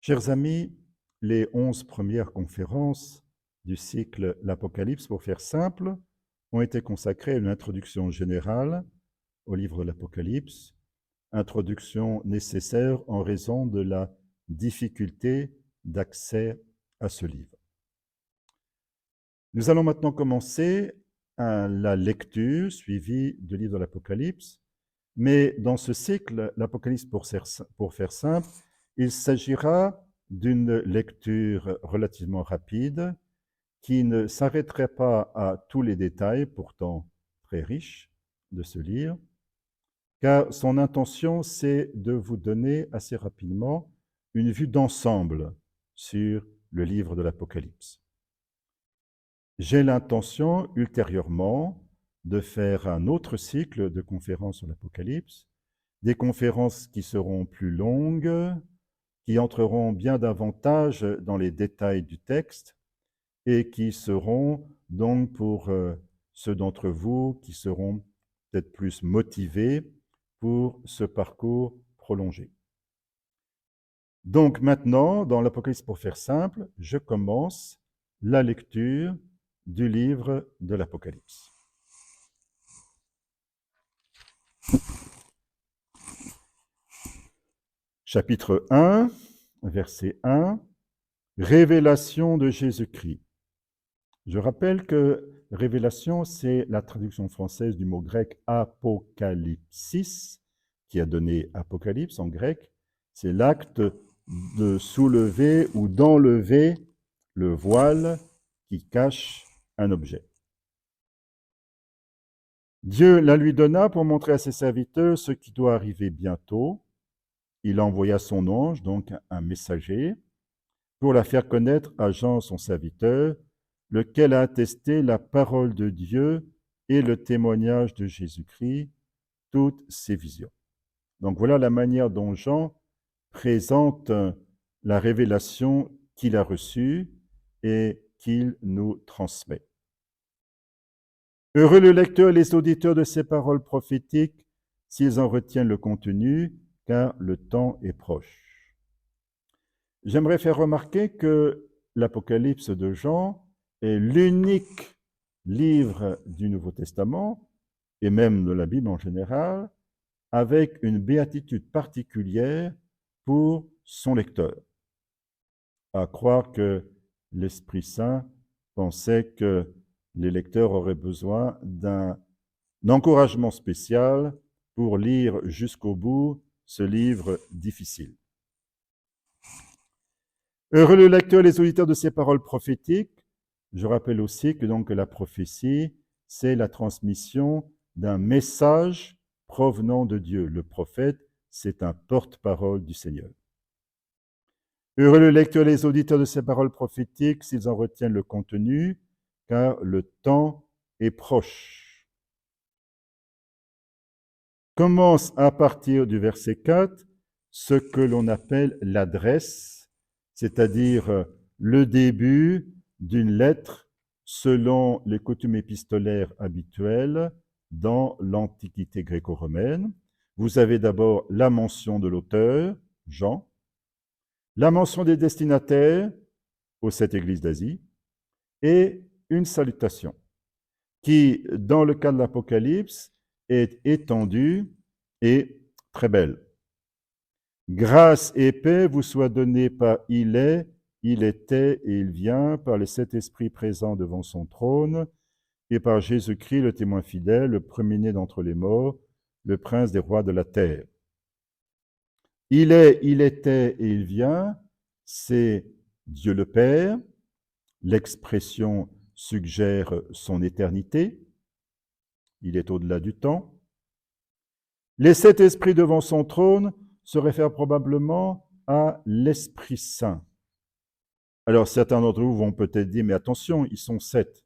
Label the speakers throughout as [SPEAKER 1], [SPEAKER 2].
[SPEAKER 1] Chers amis, les 11 premières conférences du cycle L'Apocalypse, pour faire simple, ont été consacrées à une introduction générale au livre de l'Apocalypse, introduction nécessaire en raison de la difficulté d'accès à ce livre. Nous allons maintenant commencer la lecture suivie du livre de l'Apocalypse, mais dans ce cycle, l'Apocalypse pour faire simple, il s'agira d'une lecture relativement rapide qui ne s'arrêterait pas à tous les détails, pourtant très riches, de ce livre, car son intention, c'est de vous donner assez rapidement une vue d'ensemble sur le livre de l'Apocalypse. J'ai l'intention, ultérieurement, de faire un autre cycle de conférences sur l'Apocalypse, des conférences qui seront plus longues, qui entreront bien davantage dans les détails du texte et qui seront donc pour ceux d'entre vous qui seront peut-être plus motivés pour ce parcours prolongé. Donc maintenant, dans l'Apocalypse pour faire simple, je commence la lecture du livre de l'Apocalypse. Chapitre 1, verset 1, Révélation de Jésus-Christ. Je rappelle que révélation, c'est la traduction française du mot grec apokalypsis, qui a donné apocalypse en grec. C'est l'acte de soulever ou d'enlever le voile qui cache un objet. Dieu la lui donna pour montrer à ses serviteurs ce qui doit arriver bientôt. Il envoya son ange, donc un messager, pour la faire connaître à Jean, son serviteur, lequel a attesté la parole de Dieu et le témoignage de Jésus-Christ, toutes ses visions. Donc voilà la manière dont Jean présente la révélation qu'il a reçue et qu'il nous transmet. Heureux le lecteur et les auditeurs de ces paroles prophétiques, s'ils en retiennent le contenu, car le temps est proche. J'aimerais faire remarquer que l'Apocalypse de Jean est l'unique livre du Nouveau Testament, et même de la Bible en général, avec une béatitude particulière pour son lecteur. À croire que l'Esprit Saint pensait que les lecteurs auraient besoin d'un encouragement spécial pour lire jusqu'au bout ce livre difficile. Heureux le lecteur et les auditeurs de ces paroles prophétiques. Je rappelle aussi que donc la prophétie, c'est la transmission d'un message provenant de Dieu. Le prophète, c'est un porte-parole du Seigneur. Heureux le lecteur et les auditeurs de ces paroles prophétiques, s'ils en retiennent le contenu, car le temps est proche. Commence à partir du verset 4 ce que l'on appelle l'adresse, c'est-à-dire le début d'une lettre selon les coutumes épistolaires habituelles dans l'Antiquité gréco-romaine. Vous avez d'abord la mention de l'auteur, Jean, la mention des destinataires aux 7 églises d'Asie, et une salutation qui, dans le cas de l'Apocalypse, est étendue et très belle. Grâce et paix vous soient données par il est, il était et il vient, par les 7 esprits présents devant son trône, et par Jésus-Christ, le témoin fidèle, le premier-né d'entre les morts, le prince des rois de la terre. Il est, il était et il vient, c'est Dieu le Père. L'expression suggère son éternité. Il est au-delà du temps. Les 7 esprits devant son trône se réfèrent probablement à l'Esprit Saint. Alors certains d'entre vous vont peut-être dire, mais attention, ils sont 7.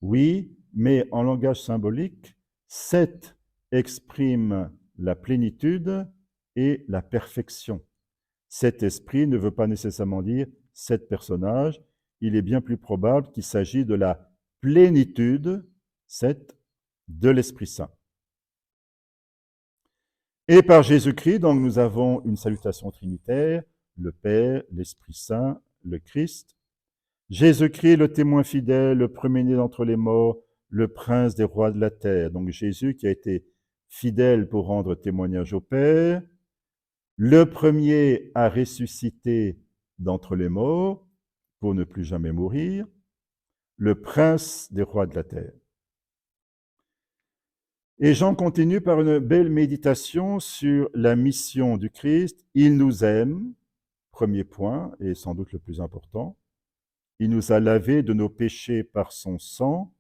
[SPEAKER 1] Oui, mais en langage symbolique, 7 exprime la plénitude et la perfection. 7 esprits ne veut pas nécessairement dire 7 personnages. Il est bien plus probable qu'il s'agit de la plénitude, 7, de l'Esprit Saint. Et par Jésus-Christ, donc nous avons une salutation trinitaire, le Père, l'Esprit Saint, le Christ. Jésus-Christ, le témoin fidèle, le premier-né d'entre les morts, le prince des rois de la terre. Donc Jésus qui a été fidèle pour rendre témoignage au Père, le premier à ressusciter d'entre les morts pour ne plus jamais mourir, le prince des rois de la terre. Et Jean continue par une belle méditation sur la mission du Christ. Il nous aime, premier point, et sans doute le plus important. Il nous a lavés de nos péchés par son sang.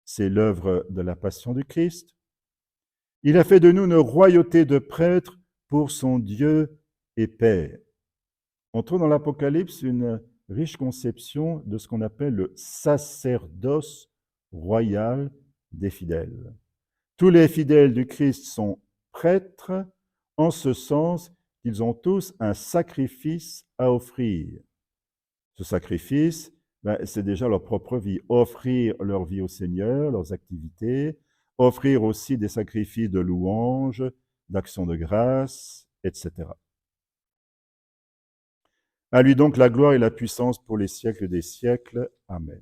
[SPEAKER 1] C'est l'œuvre de la passion du Christ. Il a fait de nous une royauté de prêtres pour son Dieu et Père. On trouve dans l'Apocalypse une riche conception de ce qu'on appelle le sacerdoce royal des fidèles. Tous les fidèles du Christ sont prêtres en ce sens qu'ils ont tous un sacrifice à offrir. Ce sacrifice, c'est déjà leur propre vie. Offrir leur vie au Seigneur, leurs activités, offrir aussi des sacrifices de louange, d'action de grâce, etc. À lui donc la gloire et la puissance pour les siècles des siècles. Amen.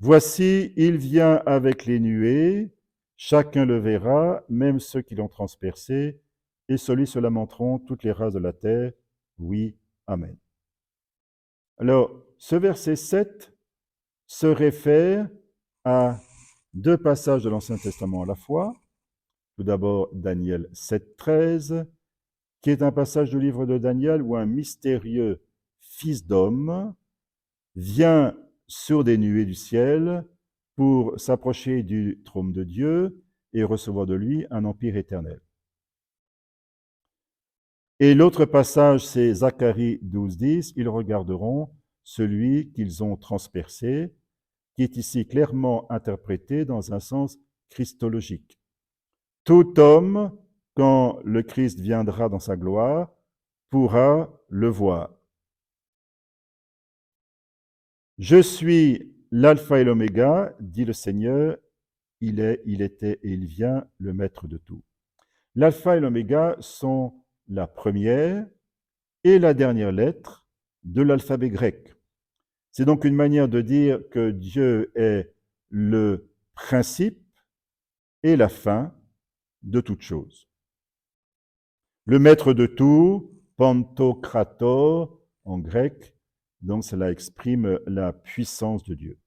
[SPEAKER 1] Voici, il vient avec les nuées, chacun le verra, même ceux qui l'ont transpercé, et celui se lamenteront toutes les races de la terre. Oui, Amen. Alors, ce verset 7 se réfère à deux passages de l'Ancien Testament à la fois. Tout d'abord, Daniel 7,13, qui est un passage du livre de Daniel où un mystérieux fils d'homme vient sur des nuées du ciel pour s'approcher du trône de Dieu et recevoir de lui un empire éternel. Et l'autre passage, c'est Zacharie 12,10, ils regarderont celui qu'ils ont transpercé, qui est ici clairement interprété dans un sens christologique. Tout homme, quand le Christ viendra dans sa gloire, pourra le voir. Je suis l'alpha et l'oméga, dit le Seigneur, il est, il était et il vient, le maître de tout. L'alpha et l'oméga sont la première et la dernière lettre de l'alphabet grec. C'est donc une manière de dire que Dieu est le principe et la fin de toute chose. Le maître de tout, pantokrator en grec, donc cela exprime la puissance de Dieu.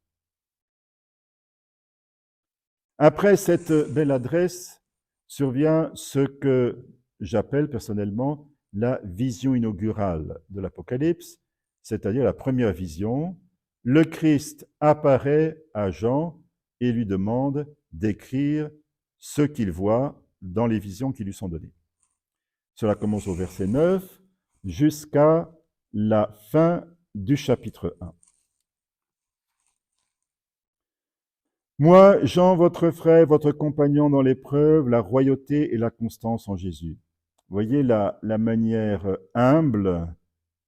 [SPEAKER 1] Après cette belle adresse survient ce que j'appelle personnellement la vision inaugurale de l'Apocalypse, c'est-à-dire la première vision. Le Christ apparaît à Jean et lui demande d'écrire ce qu'il voit dans les visions qui lui sont données. Cela commence au verset 9 jusqu'à la fin du chapitre 1. Moi, Jean, votre frère, votre compagnon dans l'épreuve, la royauté et la constance en Jésus. Voyez la manière humble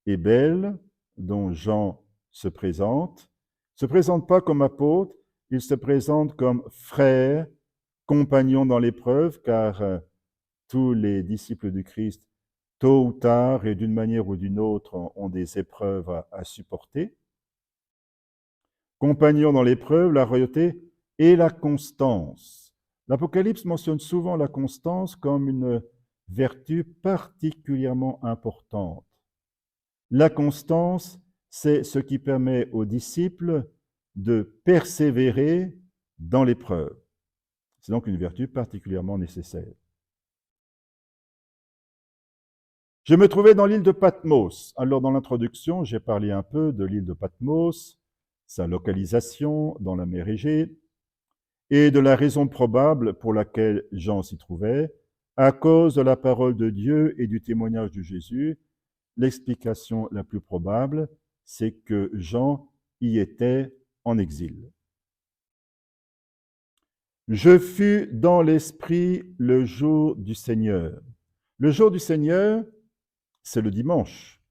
[SPEAKER 1] et belle dont Jean se présente. Il ne se présente pas comme apôtre, il se présente comme frère, compagnon dans l'épreuve, car tous les disciples du Christ, tôt ou tard et d'une manière ou d'une autre, ont des épreuves à supporter. Compagnon dans l'épreuve, la royauté et la constance. L'Apocalypse mentionne souvent la constance comme une vertu particulièrement importante. La constance, c'est ce qui permet aux disciples de persévérer dans l'épreuve. C'est donc une vertu particulièrement nécessaire. Je me trouvais dans l'île de Patmos. Alors, dans l'introduction, j'ai parlé un peu de l'île de Patmos, sa localisation dans la mer Égée, et de la raison probable pour laquelle Jean s'y trouvait, à cause de la parole de Dieu et du témoignage de Jésus. L'explication la plus probable, c'est que Jean y était en exil. Je fus dans l'esprit le jour du Seigneur. Le jour du Seigneur, c'est le dimanche.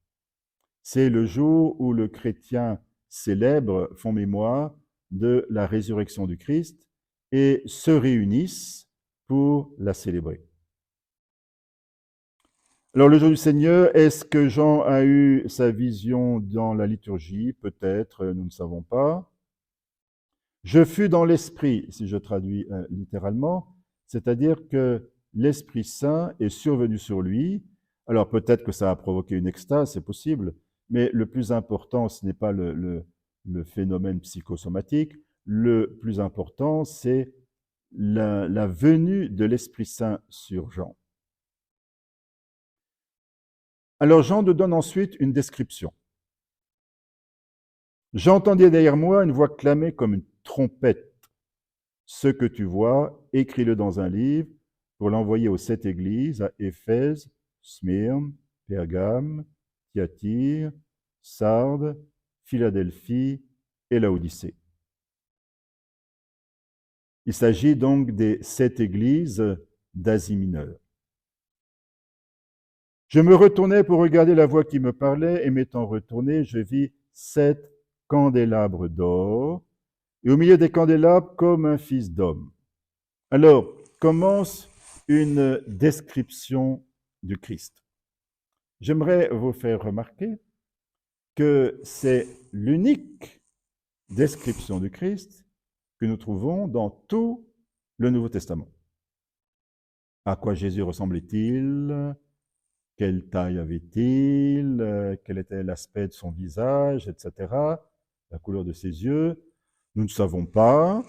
[SPEAKER 1] C'est le jour où le chrétien célèbre, font mémoire de la résurrection du Christ et se réunissent pour la célébrer. Alors, le jour du Seigneur, est-ce que Jean a eu sa vision dans la liturgie? Peut-être, nous ne savons pas. Je fus dans l'Esprit, si je traduis littéralement, c'est-à-dire que l'Esprit Saint est survenu sur lui. Alors peut-être que ça a provoqué une extase, c'est possible, mais le plus important, ce n'est pas le phénomène psychosomatique, le plus important, c'est la venue de l'Esprit Saint sur Jean. Alors Jean nous donne ensuite une description. J'entendais derrière moi une voix clamer comme une trompette. Ce que tu vois, écris-le dans un livre pour l'envoyer aux 7 églises, à Éphèse, Smyrne, Pergame, Thyatire, Sardes, Philadelphie et Laodicée. Il s'agit donc des 7 églises d'Asie mineure. Je me retournai pour regarder la voix qui me parlait, et m'étant retourné, je vis 7 candélabres d'or, et au milieu des candélabres comme un fils d'homme. Alors, commence une description du Christ. J'aimerais vous faire remarquer que c'est l'unique description du Christ que nous trouvons dans tout le Nouveau Testament. À quoi Jésus ressemblait-il? Quelle taille avait-il? Quel était l'aspect de son visage, etc. La couleur de ses yeux? Nous ne savons pas.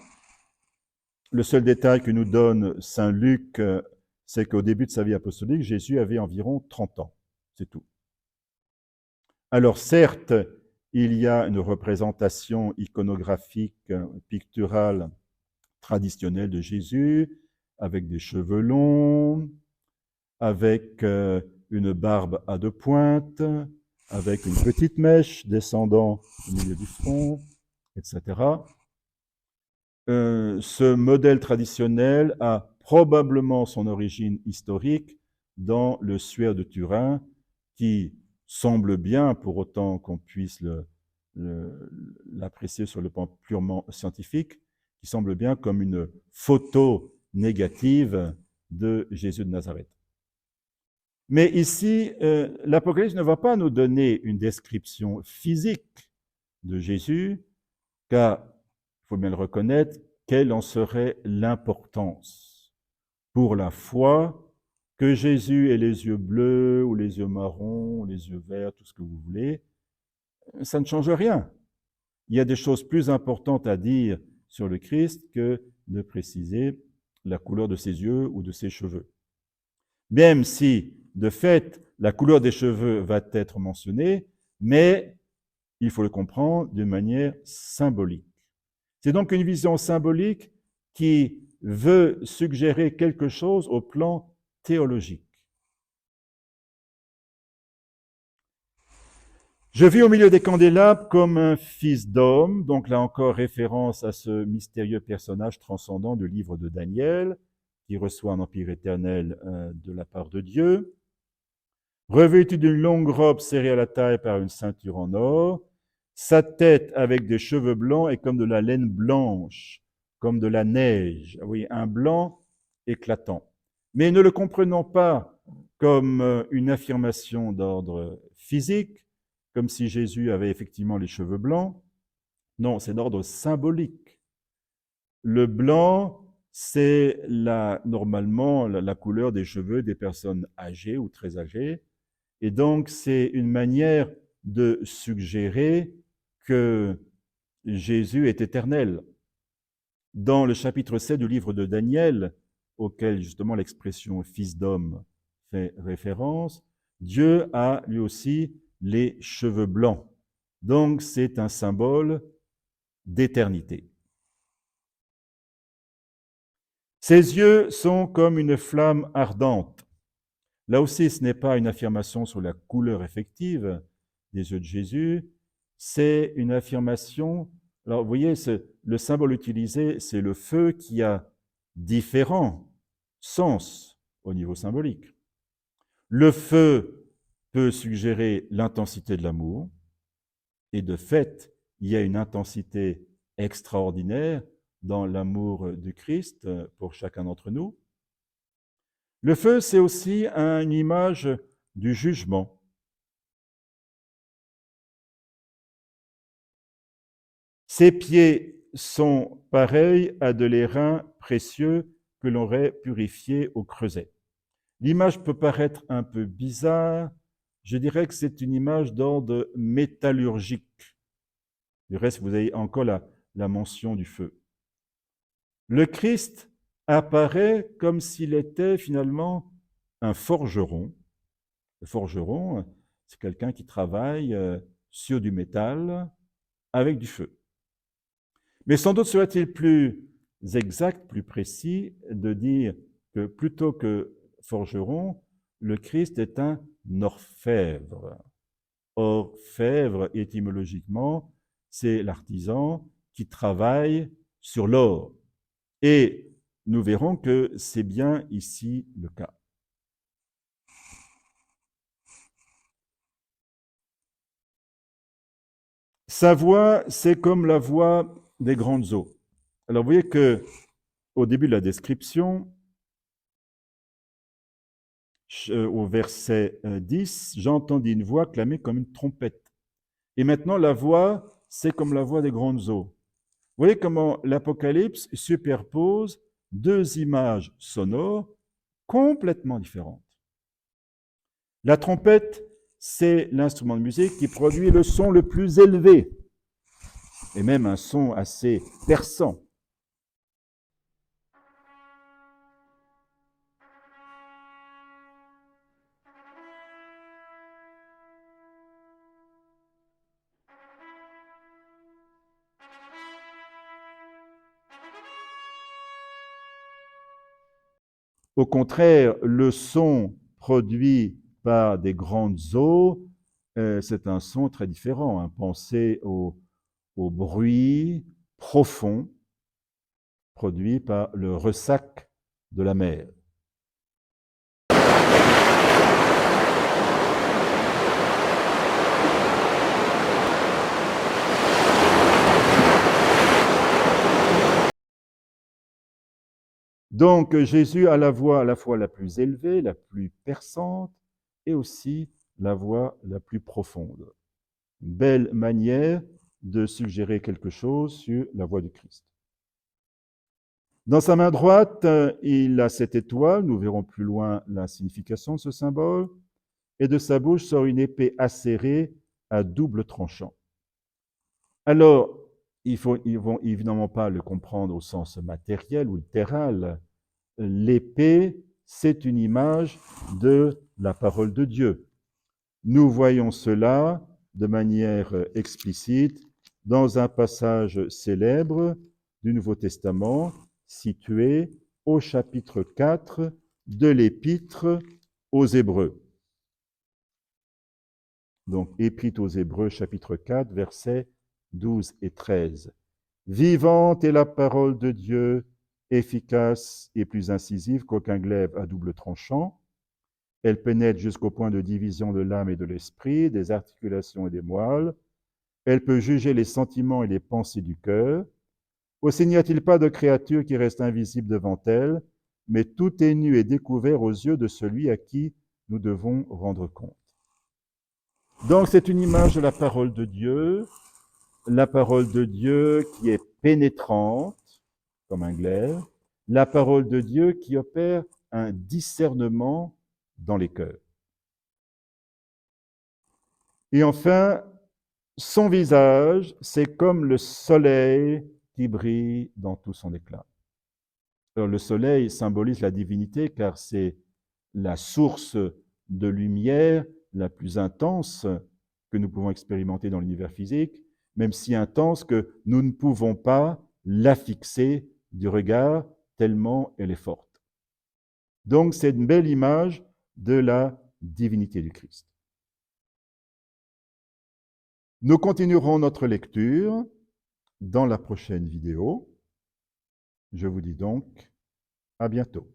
[SPEAKER 1] Le seul détail que nous donne saint Luc, c'est qu'au début de sa vie apostolique, Jésus avait environ 30 ans. C'est tout. Alors certes, il y a une représentation iconographique, picturale, traditionnelle de Jésus, avec des cheveux longs, avec une barbe à 2 pointes, avec une petite mèche descendant au milieu du front, etc. Ce modèle traditionnel a probablement son origine historique dans le suaire de Turin, qui semble bien, pour autant qu'on puisse l'apprécier sur le plan purement scientifique, qui semble bien comme une photo négative de Jésus de Nazareth. Mais ici, l'Apocalypse ne va pas nous donner une description physique de Jésus, car, il faut bien le reconnaître, quelle en serait l'importance pour la foi que Jésus ait les yeux bleus ou les yeux marrons, ou les yeux verts, tout ce que vous voulez, ça ne change rien. Il y a des choses plus importantes à dire sur le Christ que de préciser la couleur de ses yeux ou de ses cheveux. Même si, de fait, la couleur des cheveux va être mentionnée, mais il faut le comprendre d'une manière symbolique. C'est donc une vision symbolique qui veut suggérer quelque chose au plan théologique. Je vis au milieu des candélabres comme un fils d'homme, donc là encore référence à ce mystérieux personnage transcendant du livre de Daniel, qui reçoit un empire éternel de la part de Dieu. Revêtu d'une longue robe serrée à la taille par une ceinture en or, sa tête avec des cheveux blancs est comme de la laine blanche, comme de la neige, oui, un blanc éclatant. Mais ne le comprenons pas comme une affirmation d'ordre physique, comme si Jésus avait effectivement les cheveux blancs. Non, c'est d'ordre symbolique. Le blanc, c'est normalement la couleur des cheveux des personnes âgées ou très âgées. Et donc, c'est une manière de suggérer que Jésus est éternel. Dans le chapitre 7 du livre de Daniel, auquel justement l'expression fils d'homme fait référence, Dieu a lui aussi les cheveux blancs. Donc, c'est un symbole d'éternité. Ses yeux sont comme une flamme ardente. Là aussi, ce n'est pas une affirmation sur la couleur effective des yeux de Jésus, c'est une affirmation. Alors, vous voyez, le symbole utilisé, c'est le feu qui a différents sens au niveau symbolique. Le feu peut suggérer l'intensité de l'amour, et de fait, il y a une intensité extraordinaire dans l'amour du Christ pour chacun d'entre nous. Le feu, c'est aussi une image du jugement. Ses pieds sont pareils à de l'airain précieux que l'on aurait purifié au creuset. L'image peut paraître un peu bizarre. Je dirais que c'est une image d'ordre métallurgique. Du reste, vous avez encore la mention du feu. Le Christ apparaît comme s'il était finalement un forgeron. Le forgeron, c'est quelqu'un qui travaille sur du métal avec du feu. Mais sans doute serait-il plus exact, plus précis de dire que plutôt que forgeron, le Christ est un orfèvre. Orfèvre, étymologiquement, c'est l'artisan qui travaille sur l'or. Et nous verrons que c'est bien ici le cas. Sa voix, c'est comme la voix des grandes eaux. Alors vous voyez que au début de la description, au verset 10, j'entendis une voix clamée comme une trompette. Et maintenant, la voix, c'est comme la voix des grandes eaux. Vous voyez comment l'Apocalypse superpose deux images sonores complètement différentes. La trompette, c'est l'instrument de musique qui produit le son le plus élevé, et même un son assez perçant. Au contraire, le son produit par des grandes eaux, c'est un son très différent. Hein. Pensez au bruit profond produit par le ressac de la mer. Donc Jésus a la voix à la fois la plus élevée, la plus perçante, et aussi la voix la plus profonde. Une belle manière de suggérer quelque chose sur la voix du Christ. Dans sa main droite, il a cette étoile, nous verrons plus loin la signification de ce symbole, et de sa bouche sort une épée acérée à double tranchant. Alors, ils vont évidemment pas le comprendre au sens matériel ou littéral. L'épée, c'est une image de la parole de Dieu. Nous voyons cela de manière explicite dans un passage célèbre du Nouveau Testament situé au chapitre 4 de l'Épître aux Hébreux. Donc, Épître aux Hébreux, chapitre 4, versets 12 et 13. Vivante est la parole de Dieu, efficace et plus incisive qu'aucun glaive à double tranchant. Elle pénètre jusqu'au point de division de l'âme et de l'esprit, des articulations et des moelles. Elle peut juger les sentiments et les pensées du cœur. Aussi n'y a-t-il pas de créature qui reste invisible devant elle, mais tout est nu et découvert aux yeux de celui à qui nous devons rendre compte. Donc c'est une image de la parole de Dieu qui est pénétrante, comme un glaive, la parole de Dieu qui opère un discernement dans les cœurs. Et enfin, son visage, c'est comme le soleil qui brille dans tout son éclat. Alors, le soleil symbolise la divinité car c'est la source de lumière la plus intense que nous pouvons expérimenter dans l'univers physique, même si intense que nous ne pouvons pas la fixer du regard tellement elle est forte. Donc c'est une belle image de la divinité du Christ. Nous continuerons notre lecture dans la prochaine vidéo. Je vous dis donc à bientôt.